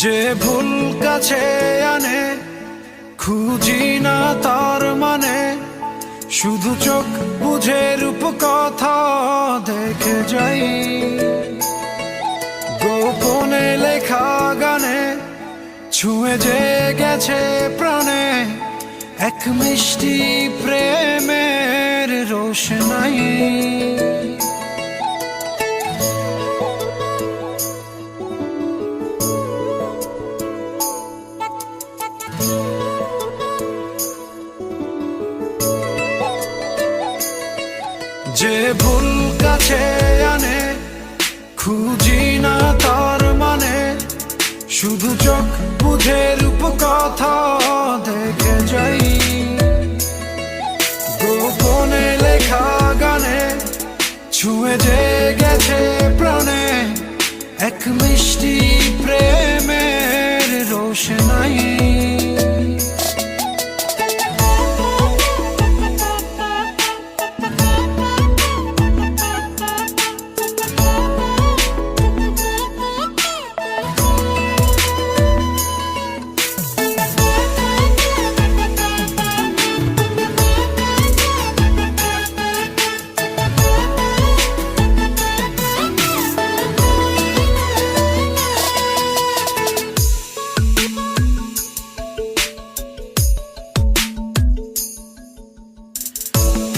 যে ভুল কাছে আনে খুঁজি না তার মানে, শুধু চোখ বুঝে রূপ কথা দেখে যাই। গোপনে লেখা গানে ছুঁয়ে যে গেছে প্রাণে, এক মিষ্টি প্রেমের রোশনাই। যে ভুল কাছে আনে খুঁজি না তার মানে, শুধু চোখ বুঝে রূপ কথা দেখে যাই। গোপনে লেখা গানে ছুঁয়ে যে গেছে প্রাণে, এক মিষ্টি প্রেমের রোশনাই।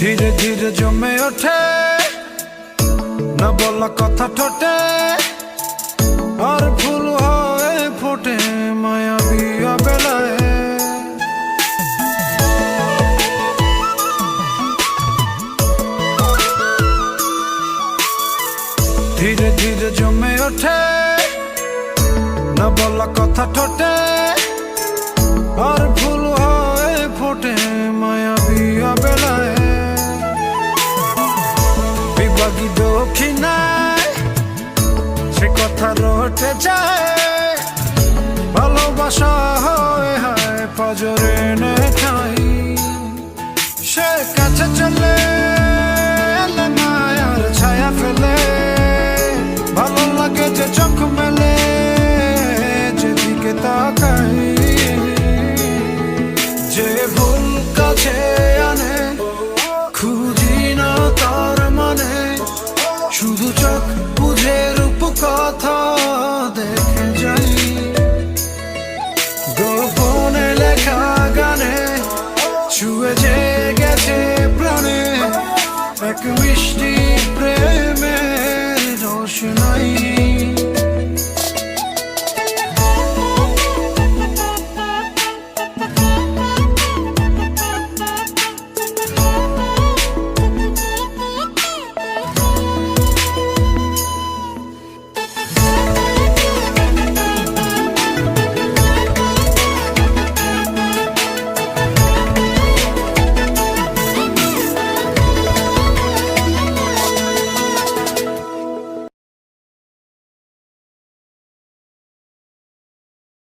ধীরে ধীরে জমে ওঠে না বলা কথা ঠোঁটে, আর ফুল হয়ে ফোটে মায়াবী বেলায়। ধীরে ধীরে জমে ওঠে না বলা কথা ঠোঁটে, আর ফুল হয়ে ফোটে মায়াবী বেলায়। বিভাগী দক্ষিণায় সে কথা রটে যায়, ভালোবাসা হয় হায় পাজরে নে ঠাই। সে কাছে চলে এলে মায়ার ছায়া ফেলে, ভালো লাগে যে চোখ মেলে যেদিকে তাকাই। যে ভুল কাছে আনে খুঁজি না তার মানে, শুধু চোখ বুঝে রূপ কথা দেখে যাই। গোপনে লেখা গানে ছুঁয়ে যে